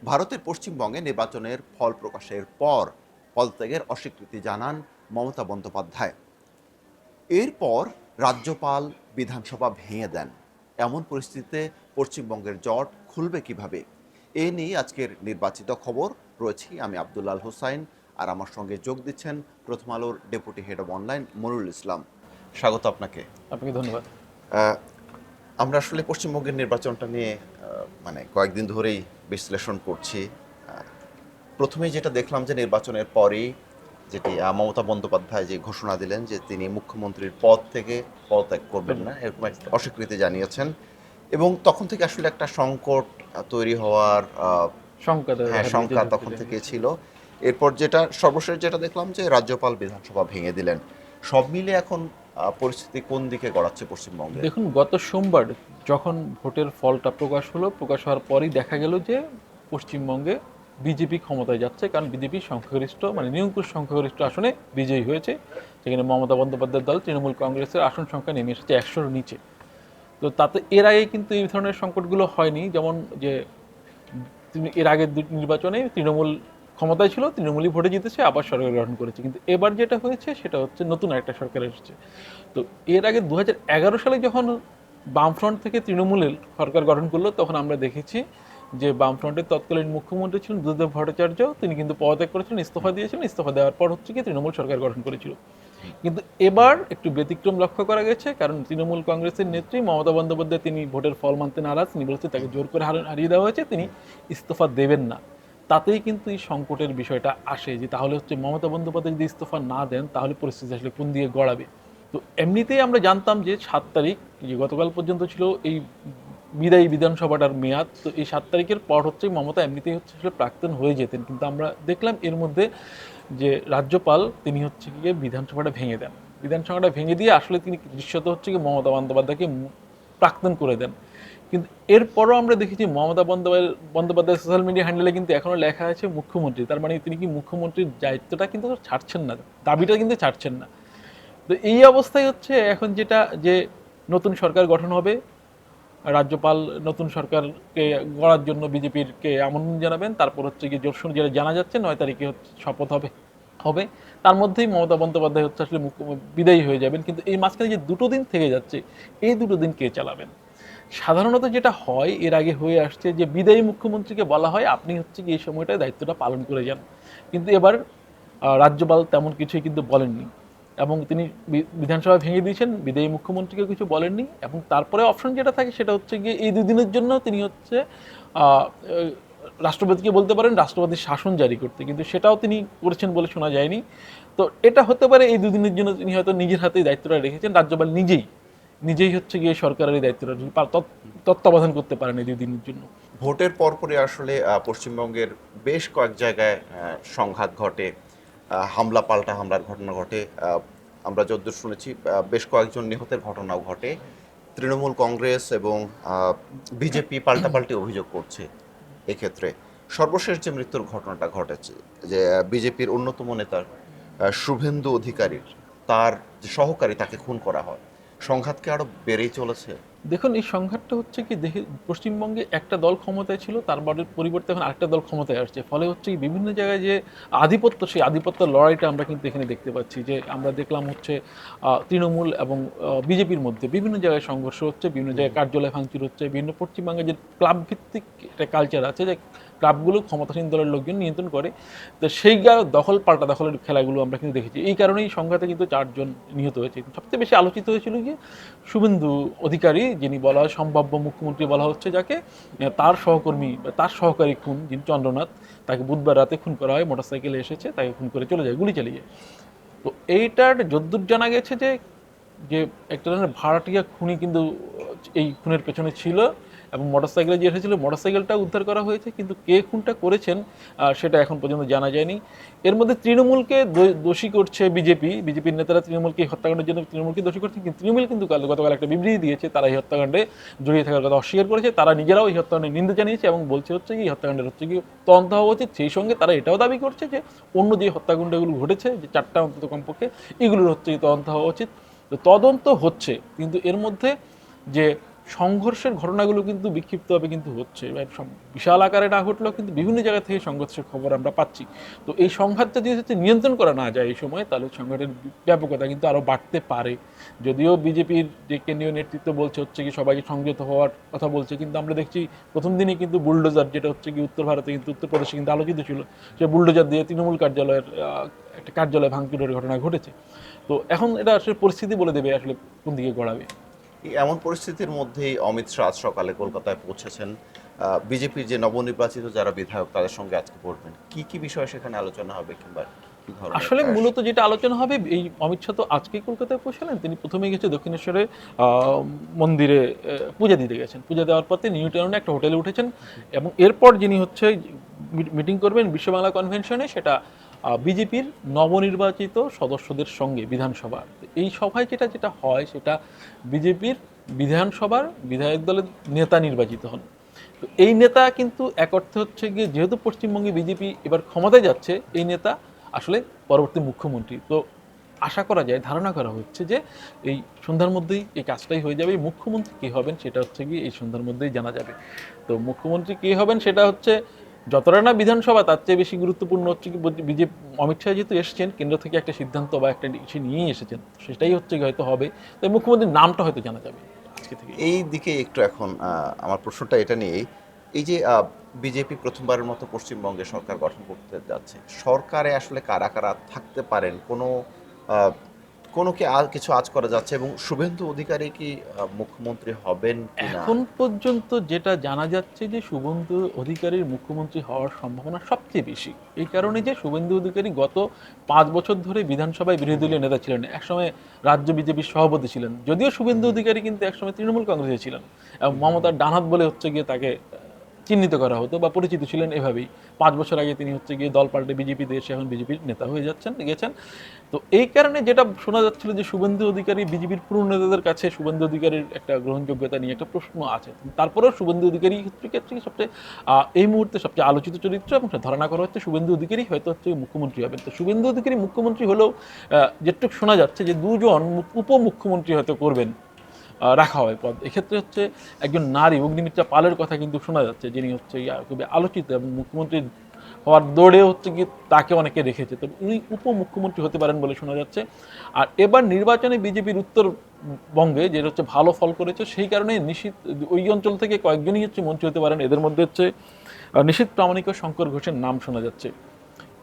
ভারতের পশ্চিমবঙ্গে নির্বাচনের ফল প্রকাশের পর পদত্যাগের অস্বীকৃতি জানান মমতা বন্দ্যোপাধ্যায়। এরপর রাজ্যপাল বিধানসভা ভেঙে দেন। এমন পরিস্থিতিতে পশ্চিমবঙ্গের জট খুলবে কিভাবে? এ নিয়ে আজকের নির্বাচিত খবর রয়েছি আমি আব্দুল্লাল হোসাইন, আর আমার সঙ্গে যোগ দিচ্ছেন প্রথম আলোর deputy head of online Monirul Islam. স্বাগত আপনাকে। আপনাকে ধন্যবাদ। আহ, আমরা আসলে পশ্চিমবঙ্গের নির্বাচনটা নিয়ে কয়েকদিন ধরেই বিশ্লেষণ করছি। প্রথমেই যেটা দেখলাম যে নির্বাচনের পরেই যেটি মমতা বন্দ্যোপাধ্যায় যে ঘোষণা দিলেন যে তিনি মুখ্যমন্ত্রীর পদ থেকে পদত্যাগ করবেন না, এরকম একটা অস্বীকৃতি জানিয়েছেন। এবং তখন থেকে আসলে একটা সংকট তৈরি হওয়ার শঙ্কা তখন থেকে ছিল। এরপর যেটা সর্বশেষ যেটা দেখলাম যে রাজ্যপাল বিধানসভা ভেঙে দিলেন। সব মিলে এখন পরিস্থিতি কোন দিকে গড়াচ্ছে পশ্চিমবঙ্গে? দেখুন, গত সোমবার যখন ভোটের ফলটা প্রকাশ হলো, প্রকাশ হওয়ার পরই দেখা গেল যে পশ্চিমবঙ্গে বিজেপি ক্ষমতায় যাচ্ছে, কারণ বিজেপি সংখ্যাগরিষ্ঠ নিরঙ্কুশ সংখ্যাগরিষ্ঠ আসনে বিজয়ী হয়েছে। সেখানে মমতা বন্দ্যোপাধ্যায়ের দল তৃণমূল কংগ্রেসের আসন সংখ্যা নেমে এসেছে 100-র নিচে। তো তাতে এর আগে কিন্তু এই ধরনের সংকটগুলো হয়নি। যেমন যে এর আগের দুটি নির্বাচনে তৃণমূল ক্ষমতায় ছিল, তৃণমূলই ভোটে জিতেছে, আবার সরকার গঠন করেছে। কিন্তু এবার যেটা হয়েছে সেটা হচ্ছে নতুন একটা সরকার এসেছে। তো এর আগে 2011 সালে যখন বামফ্রন্ট থেকে তৃণমূলের সরকার গঠন করলো, তখন আমরা দেখেছি যে বামফ্রন্টের তৎকালীন মুখ্যমন্ত্রী ছিলেন বুদ্ধদেব ভট্টাচার্য। তিনি কিন্তু পদত্যাগ করেছিলেন, ইস্তফা দিয়েছিলেন। ইস্তফা দেওয়ার পর হচ্ছে কি তৃণমূল সরকার গঠন করেছিল। কিন্তু এবার একটু ব্যতিক্রম লক্ষ্য করা গেছে, কারণ তৃণমূল কংগ্রেসের নেত্রী মমতা বন্দ্যোপাধ্যায় তিনি ভোটের ফল মানতে নারাজ। তিনি বলেছেন তাকে জোর করে হারিয়ে দেওয়া হয়েছে, তিনি ইস্তফা দেবেন না। তাতেই কিন্তু এই সংকটের বিষয়টা আসে যে তাহলে হচ্ছে মমতা বন্দ্যোপাধ্যায় যদি ইস্তফা না দেন তাহলে পরিস্থিতি আসলে কোন দিকে গড়াবে। তো এমনিতেই আমরা জানতাম যে 7 তারিখ, যে গতকাল পর্যন্ত ছিল এই বিদায়ী বিধানসভাটার মেয়াদ। তো এই 7 তারিখের পর হচ্ছে মমতা এমনিতেই হচ্ছে আসলে প্রাক্তন হয়ে যেতেন। কিন্তু আমরা দেখলাম এর মধ্যে যে রাজ্যপাল তিনি হচ্ছে গিয়ে বিধানসভাটা ভেঙে দেন। বিধানসভাটা ভেঙে দিয়ে আসলে তিনি দৃশ্যত হচ্ছে কি মমতা বন্দ্যোপাধ্যায়কে প্রাক্তন করে দেন। কিন্তু এরপরও আমরা দেখেছি মমতা বন্দ্যোপাধ্যায় সোশ্যাল মিডিয়া হ্যান্ডেলে কিন্তু এখনও লেখা আছে মুখ্যমন্ত্রী। তার মানে তিনি কি মুখ্যমন্ত্রীর দায়িত্বটা কিন্তু ছাড়ছেন না, দাবিটা কিন্তু ছাড়ছেন না। তো এই অবস্থায় হচ্ছে এখন যেটা যে নতুন সরকার গঠন হবে, রাজ্যপাল নতুন সরকারকে গড়ার জন্য বিজেপিরকে আমন্ত্রণ জানাবেন। তারপর হচ্ছে গিয়ে জোরসোর যেটা জানা যাচ্ছে 9 তারিখে হচ্ছে শপথ হবে। তার মধ্যেই মমতা বন্দ্যোপাধ্যায় হচ্ছে আসলে বিদায়ী হয়ে যাবেন। কিন্তু এই মাঝখানে যে দুটো দিন থেকে যাচ্ছে, এই দুটো দিন কে চালাবেন? সাধারণত যেটা হয় এর আগে হয়ে আসছে যে বিদায়ী মুখ্যমন্ত্রীকে বলা হয় আপনি হচ্ছে কি এই সময়টায় দায়িত্বটা পালন করে যান। কিন্তু এবার রাজ্যপাল তেমন কিছুই কিন্তু বলেননি, এবং তিনি বিধানসভা ভেঙে দিয়েছেন, বিদায়ী মুখ্যমন্ত্রীকে কিছু বলেননি। এবং তারপরে অপশন যেটা থাকে সেটা হচ্ছে গিয়ে এই 2 দিনের জন্য তিনি হচ্ছে রাষ্ট্রপতিকে বলতে পারেন রাষ্ট্রপতির শাসন জারি করতে, কিন্তু সেটাও তিনি করেছেন বলে শোনা যায়নি। তো এটা হতে পারে এই 2 দিনের জন্য তিনি হয়তো নিজের হাতেই দায়িত্বটা রেখেছেন। রাজ্যপাল নিজেই হচ্ছে গিয়ে সরকারের এই দায়িত্বটা তত্ত্বাবধান করতে পারেন এই 2 দিনের জন্য। ভোটের পরপরই আসলে পশ্চিমবঙ্গের বেশ কয়েক জায়গায় সংঘাত ঘটে, পাল্টা হামলার ঘটনা ঘটে। আমরা যতদূর শুনেছি বেশ কয়েকজন নিহতের ঘটনাও ঘটে। তৃণমূল কংগ্রেস এবং বিজেপি পাল্টাপাল্টি অভিযোগ করছে এক্ষেত্রে। সর্বশেষ যে মৃত্যুর ঘটনাটা ঘটেছে, যে বিজেপির অন্যতম নেতার শুভেন্দু অধিকারীর তার যে সহকারী তাকে খুন করা হয়, সংঘাত কি আরো বেড়েই চলেছে? দেখুন, এই সংঘাতটা হচ্ছে কি দেখে পশ্চিমবঙ্গে একটা দল ক্ষমতায় ছিল, তার পরিবর্তে এখন আরেকটা দল ক্ষমতায় আসছে। ফলে হচ্ছে কি বিভিন্ন জায়গায় যে আধিপত্য, সেই আধিপত্যের লড়াইটা আমরা কিন্তু এখানে দেখতে পাচ্ছি। যে আমরা দেখলাম হচ্ছে তৃণমূল এবং বিজেপির মধ্যে বিভিন্ন জায়গায় সংঘর্ষ হচ্ছে, বিভিন্ন জায়গায় কার্যালয় ভাঙচুর হচ্ছে। বিভিন্ন পশ্চিমবঙ্গে যে ক্লাব ভিত্তিক একটা কালচার আছে, যে ক্লাবগুলো ক্ষমতাসীন দলের লোকজন নিয়ন্ত্রণ করে, তো সেই পাল্টা দখলের খেলাগুলো আমরা কিন্তু দেখেছি। এই কারণেই সংঘাতে কিন্তু 4 জন নিহত হয়েছে। সবচেয়ে বেশি আলোচিত হয়েছিল গিয়ে শুভেন্দু অধিকারী, যিনি বলা হয় সম্ভাব্য মুখ্যমন্ত্রী বলা হচ্ছে যাকে, তার সহকর্মী বা তার সহকারী খুন, যিনি চন্দ্রনাথ, তাকে বুধবার রাতে খুন করা হয়। মোটরসাইকেলে এসেছে, তাকে খুন করে চলে যায় গুলি চালিয়ে। তো এইটার যদ্দূর জানা গেছে যে যে একটা ধরনের ভাড়াটিয়া খুনি কিন্তু এই খুনের পেছনে ছিল, এবং মোটরসাইকেলে যে এসেছিল মোটরসাইকেলটা উদ্ধার করা হয়েছে। কিন্তু কে খুনটা করেছেন সেটা এখন পর্যন্ত জানা যায়নি। এর মধ্যে তৃণমূলকে দোষী করছে বিজেপির নেতারা তৃণমূলকে হত্যাকাণ্ডের জন্য তৃণমূলকে দোষী করছে। কিন্তু তৃণমূল কিন্তু গতকাল একটা বিবৃতি দিয়েছে, তারা এই হত্যাকাণ্ডে জড়িয়ে থাকার কথা অস্বীকার করেছে। তারা নিজেরাও এই হত্যাকাণ্ডের নিন্দা জানিয়েছে এবং বলছে হচ্ছে কি এই হত্যাকাণ্ডের হচ্ছে কি তদন্ত হওয়া উচিত। সেই সঙ্গে তারা এটাও দাবি করছে যে অন্য যে হত্যাকাণ্ডগুলো ঘটেছে, যে 4টা অন্তত কমপক্ষে, এগুলোর হচ্ছে কি তদন্ত হওয়া উচিত। তো তদন্ত হচ্ছে, কিন্তু এর মধ্যে যে সংঘর্ষের ঘটনাগুলো কিন্তু বিক্ষিপ্তভাবে কিন্তু হচ্ছে, বিশাল আকারে না ঘটলেও কিন্তু বিভিন্ন জায়গা থেকে সংঘর্ষের খবর আমরা পাচ্ছি। তো এই সংঘাতটা যদি হচ্ছে নিয়ন্ত্রণ করা না যায় এই সময়, তাহলে সংঘাতের ব্যাপকতা কিন্তু আরও বাড়তে পারে। যদিও বিজেপির যে কেন্দ্রীয় নেতৃত্ব বলছে হচ্ছে কি সবাইকে সংযত হওয়ার কথা বলছে, কিন্তু আমরা দেখছি প্রথম দিনই কিন্তু বুলডোজার, যেটা হচ্ছে কি উত্তর ভারতে কিন্তু উত্তরপ্রদেশে কিন্তু আলোচিত ছিল, সে বুলডোজার দিয়ে তৃণমূল কার্যালয়ের একটা কার্যালয় ভাঙচুরের ঘটনা ঘটেছে। তো এখন এটা আসলে পরিস্থিতি বলে দেবে আসলে কোন দিকে গড়াবে। এমন পরিস্থিতির মধ্যেই অমিত শাহ আজ সকালে কলকাতায় পৌঁছেছেন। বিজেপির যে নবনির্বাচিত যারা বিধায়ক তাদের সঙ্গে আজকে বলবেন কি কি বিষয়ে সেখানে আলোচনা হবে, কিংবা কি ধরনের আসলে মূলত যেটা আলোচনা হবে, এই অমিত শাহ তো আজকেই কলকাতায় পৌঁছালেন, তিনি প্রথমে গেছে দক্ষিণেশ্বরে মন্দিরে পূজা দিতে গেছেন। পূজা দেওয়ার পর তিনি নিউ টাউনে একটা হোটেলে উঠেছেন, এবং এরপর যিনি হচ্ছে মিটিং করবেন বিশ্ব বাংলা কনভেনশনে, সেটা বিজেপির নবনির্বাচিত সদস্যদের সঙ্গে বিধানসভা। এই সভায় যেটা যেটা হয় সেটা বিজেপির বিধানসভার বিধায়ক দলের নেতা নির্বাচিত হন। তো এই নেতা কিন্তু এক অর্থে হচ্ছে গিয়ে, যেহেতু পশ্চিমবঙ্গে বিজেপি এবার ক্ষমতায় যাচ্ছে, এই নেতা আসলে পরবর্তী মুখ্যমন্ত্রী। তো আশা করা যায়, ধারণা করা হচ্ছে যে এই সন্ধ্যার মধ্যেই এই কাজটাই হয়ে যাবে। মুখ্যমন্ত্রী কে হবেন সেটা হচ্ছে গিয়ে এই সন্ধ্যার মধ্যেই জানা যাবে। তো মুখ্যমন্ত্রী কে হবেন সেটা হচ্ছে যতটা না বিধানসভা, তার চেয়ে বেশি গুরুত্বপূর্ণ হচ্ছে কি বিজেপি, অমিত শাহ যেহেতু এসেছেন কেন্দ্র থেকে একটা সিদ্ধান্ত বা একটা ইস্যু নিয়েই এসেছেন, সেটাই হচ্ছে হয়তো হবে। তাই মুখ্যমন্ত্রীর নামটা হয়তো জানা যাবে আজকে থেকে। এই দিকে একটু এখন আমার প্রশ্নটা এটা নিয়েই, এই যে বিজেপি প্রথমবারের মতো পশ্চিমবঙ্গে সরকার গঠন করতে যাচ্ছে, সরকারে আসলে কারা কারা থাকতে পারেন, আহ, কোনো কি আর কিছু আজ করা যাচ্ছে, এবং শুভেন্দু অধিকারী কি মুখ্যমন্ত্রী হবেন কিনা? এখন পর্যন্ত যেটা জানা যাচ্ছে যে শুভেন্দু অধিকারীর মুখ্যমন্ত্রী হওয়ার সম্ভাবনা সবচেয়ে বেশি। এই কারণে যে শুভেন্দু অধিকারী গত 5 বছর ধরে বিধানসভায় বিরোধী দলীয় নেতা ছিলেন, একসময় রাজ্য বিজেপির সভাপতি ছিলেন। যদিও শুভেন্দু অধিকারী কিন্তু একসময় তৃণমূল কংগ্রেসে ছিলেন, এবং মমতার ডানহাত বলে হচ্ছে গিয়ে তাকে চিহ্নিত করা হতো বা পরিচিত ছিলেন এভাবেই। 5 বছর আগে তিনি হচ্ছে গিয়ে দল পাল্টে বিজেপিতে এসে এখন বিজেপির নেতা হয়ে গেছেন। তো এই কারণে যেটা শোনা যাচ্ছিল যে শুভেন্দু অধিকারী, বিজেপির পুরনো নেতাদের কাছে শুভেন্দু অধিকারীর একটা গ্রহণযোগ্যতা নিয়ে একটা প্রশ্ন আছে। তারপরেও শুভেন্দু অধিকারী ক্ষেত্রে সবচেয়ে এই মুহূর্তে সবচেয়ে আলোচিত চরিত্র, এবং ধারণা করা হচ্ছে শুভেন্দু অধিকারী হয়তো হচ্ছে মুখ্যমন্ত্রী হবেন। তো শুভেন্দু অধিকারী মুখ্যমন্ত্রী হলেও যেটুকু শোনা যাচ্ছে যে দুজন উপমুখ্যমন্ত্রী হয়তো করবেন, রাখা হয় পদ। এক্ষেত্রে হচ্ছে একজন নারী অগ্নিমিত্রা পালের কথা কিন্তু শোনা যাচ্ছে, যিনি হচ্ছে খুবই আলোচিত, এবং মুখ্যমন্ত্রী হওয়ার দৌড়ে হচ্ছে কি তাকে অনেকে রেখেছে। তো উনি উপমুখ্যমন্ত্রী হতে পারেন বলে শোনা যাচ্ছে। আর এবার নির্বাচনে বিজেপির উত্তরবঙ্গে যেটা হচ্ছে ভালো ফল করেছে, সেই কারণে নিশীথ ওই অঞ্চল থেকে কয়েকজনই হচ্ছে মন্ত্রী হতে পারেন। এদের মধ্যে হচ্ছে নিশীথ প্রামাণিক ও শঙ্কর ঘোষের নাম শোনা যাচ্ছে।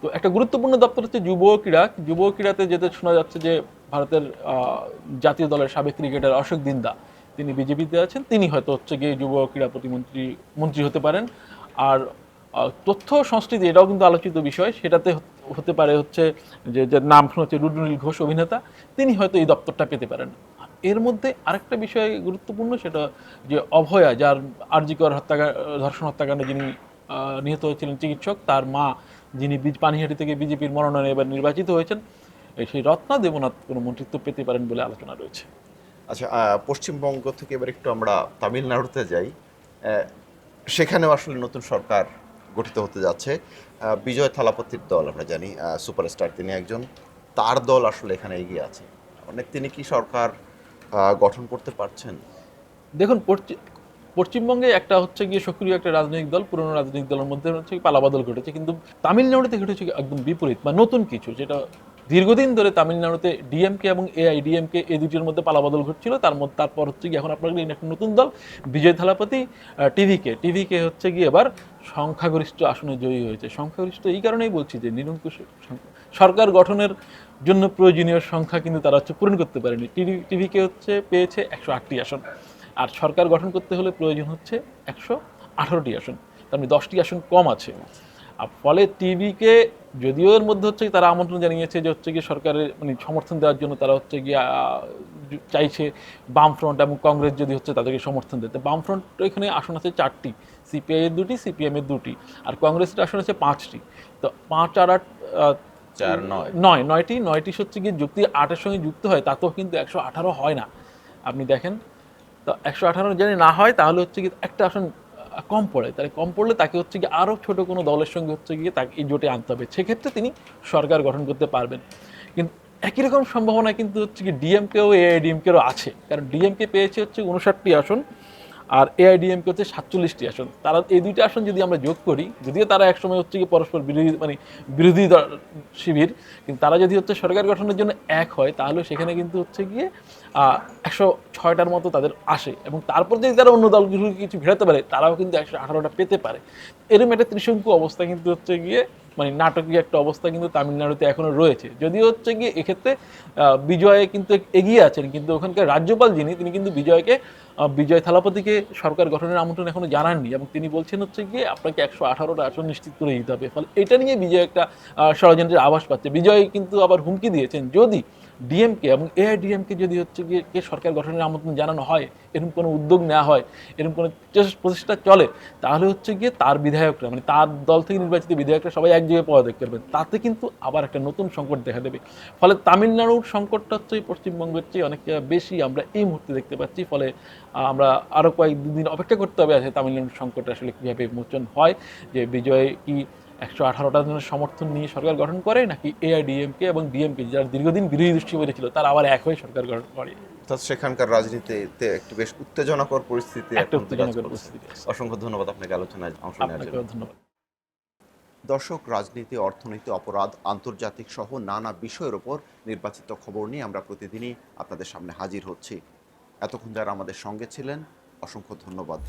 তো একটা গুরুত্বপূর্ণ দপ্তর হচ্ছে যুব ক্রীড়া। যুব ক্রীড়াতে যেতে শোনা যাচ্ছে যে ভারতের জাতীয় দলের সাবেক ক্রিকেটার অশোক দিন্দা, তিনি বিজেপিতে আছেন, তিনি হয়তো হচ্ছে গিয়ে যুব ক্রীড়া মন্ত্রী হতে পারেন। আর তথ্য সংস্কৃতি, এটাও কিন্তু আলোচিত বিষয়, সেটাতে হতে পারে হচ্ছে যে যার নাম হচ্ছে রুদ্রনীল ঘোষ অভিনেতা, তিনি হয়তো এই দপ্তরটা পেতে পারেন। এর মধ্যে আরেকটা বিষয় গুরুত্বপূর্ণ, সেটা যে অভয়া, যার আরজিকর ধর্ষণ হত্যাকাণ্ডে যিনি নিহত হয়েছিলেন চিকিৎসক, তার মা, যিনি পানিহাটি থেকে বিজেপির মনোনয়নে এবার নির্বাচিত হয়েছেন, সেই রত্না দেবনাথ কোনো মন্ত্রিত্ব পেতে পারেন বলে আলোচনা রয়েছে। আচ্ছা, পশ্চিমবঙ্গ থেকে এবার একটু আমরা তামিলনাড়ুতে যাই। সেখানেও আসলে নতুন সরকার গঠিত হতে যাচ্ছে। বিজয় থালাপতির দল, আমরা জানি সুপারস্টার তিনি একজন, তার দল আসলে এখানে এগিয়ে আছে অনেক। তিনি কি সরকার গঠন করতে পারছেন? দেখুন, পশ্চিমবঙ্গে একটা হচ্ছে গিয়ে সক্রিয় একটা রাজনৈতিক দল, পুরনো রাজনৈতিক দলের মধ্যে হচ্ছে পালাবদল ঘটেছে, কিন্তু তামিলনাড়ুতে ঘটেছে একদম বিপরীত বা নতুন কিছু, যেটা দীর্ঘদিন ধরে তামিলনাড়ুতে ডিএমকে এবং এআইডিএমকে এই দুটির মধ্যে পালাবদল ঘটছিল। তারপর হচ্ছে গিয়ে এখন আপনার একটা নতুন দল বিজয় থালাপতি, টিভিকে হচ্ছে গিয়ে এবার সংখ্যাগরিষ্ঠ আসনে জয়ী হয়েছে। সংখ্যাগরিষ্ঠ এই কারণেই বলছি যে নিরঙ্কুশ সরকার গঠনের জন্য প্রয়োজনীয় সংখ্যা কিন্তু তারা হচ্ছে পূরণ করতে পারেনি। টিভিকে হচ্ছে পেয়েছে 108টি আসন, আর সরকার গঠন করতে হলে প্রয়োজন হচ্ছে 118টি আসন, তার মানে 10টি আসন কম আছে। আর ফলে টিভিকে, যদিও এর মধ্যে হচ্ছে তারা আমন্ত্রণ জানিয়েছে যে হচ্ছে গিয়ে সরকারের মানে সমর্থন দেওয়ার জন্য, তারা হচ্ছে গিয়ে চাইছে বামফ্রন্ট এবং কংগ্রেস যদি হচ্ছে তাদেরকে সমর্থন দিতে। বামফ্রন্ট এখানে আসন আছে 4টি, সিপিআই এর 2টি, সিপিএম এর 2টি, আর কংগ্রেসের আসন আছে 5টি। তো 5 আর 8 9টি হচ্ছে গিয়ে যুক্তি 8-এর সঙ্গে যুক্ত হয়, তাতেও কিন্তু 118 হয় না। আপনি দেখেন, তো 118 যদি না হয় তাহলে হচ্ছে কি একটা আসন কম পড়ে, তাহলে কম পড়লে তাকে হচ্ছে কি আরও ছোট কোনো দলের সঙ্গে হচ্ছে গিয়ে তাকে এই জোটে আনতে হবে, সেক্ষেত্রে তিনি সরকার গঠন করতে পারবেন। কিন্তু একই রকম সম্ভাবনা কিন্তু হচ্ছে কি ডিএমকেও এআইডিএমকেও আছে, কারণ ডিএমকে পেয়েছে হচ্ছে 59টি আসন, আর এআইডিএমকে হচ্ছে 47টি আসন। তারা এই দুইটা আসন যদি আমরা যোগ করি, যদিও তারা একসময় হচ্ছে কি পরস্পর বিরোধী মানে বিরোধী শিবির, কিন্তু তারা যদি হচ্ছে সরকার গঠনের জন্য এক হয় তাহলে সেখানে কিন্তু হচ্ছে গিয়ে 106টার মতো তাদের আসে, এবং তারপর যদি তারা অন্য দলগুলোকে কিছু ঘেরাতে পারে তারাও কিন্তু 118টা পেতে পারে। এরকম একটা ত্রিশঙ্কু অবস্থা কিন্তু হচ্ছে গিয়ে মানে নাটকীয় একটা অবস্থা কিন্তু তামিলনাড়ুতে এখনো রয়েছে। যদিও হচ্ছে গিয়ে এক্ষেত্রে বিজয় কিন্তু এগিয়ে আছেন, কিন্তু ওখানকার রাজ্যপাল যিনি তিনি কিন্তু বিজয় থালাপতিকে সরকার গঠনের আমন্ত্রণ এখনো জানাননি, এবং তিনি বলছেন হচ্ছে গিয়ে আপনাকে 118টা আসন নিশ্চিত করে দিতে হবে। ফলে এটা নিয়ে বিজয় একটা ষড়যন্ত্রের আভাস পাচ্ছে। বিজয় কিন্তু আবার হুমকি দিয়েছেন যদি ডিএমকে এবং এআইডিএমকে যদি হচ্ছে গিয়ে সরকার গঠনের আমন্ত্রণ জানানো হয়, এরকম কোনো উদ্যোগ নেওয়া হয়, এরকম কোনো প্রচেষ্টা চলে, তাহলে হচ্ছে গিয়ে তার বিধায়করা মানে তার দল থেকে নির্বাচিত বিধায়করা সবাই এক জায়গায় পদত্যাগ করবেন, তাতে কিন্তু আবার একটা নতুন সংকট দেখা দেবে। ফলে তামিলনাড়ুর সংকটটা হচ্ছে পশ্চিমবঙ্গের চেয়ে অনেক বেশি আমরা এই মুহূর্তে দেখতে পাচ্ছি। ফলে আমরা আরও কয়েকদিন অপেক্ষা করতে হবে আছে তামিলনাড়ুর সংকট আসলে কীভাবে মোচন হয়, যে বিজয় কি 118টা জনের সমর্থন নিয়ে সরকার গঠন করে, নাকি এআইডিএমকে এবং ডিএমকে যারা দীর্ঘদিন বিরোধী দৃষ্টি ছিল তারা আবার এক হয়ে সরকার গঠন করে। অর্থাৎ সেখানকার রাজনীতিতে একটু বেশ উত্তেজনাকর পরিস্থিতি একটা এখন বিরাজ উত্তেজনাকর করছে। পরিস্থিতি আছে। অসংখ্য ধন্যবাদ আপনাকে আলোচনায় অংশ নেওয়ার জন্য। আপনাকেও ধন্যবাদ। দর্শক, রাজনীতি, অর্থনীতি, অপরাধ, আন্তর্জাতিক সহ নানা বিষয়ের ওপর নির্বাচিত খবর নিয়ে আমরা প্রতিদিনই আপনাদের সামনে হাজির হচ্ছি। এতক্ষণ যারা আমাদের সঙ্গে ছিলেন অসংখ্য ধন্যবাদ।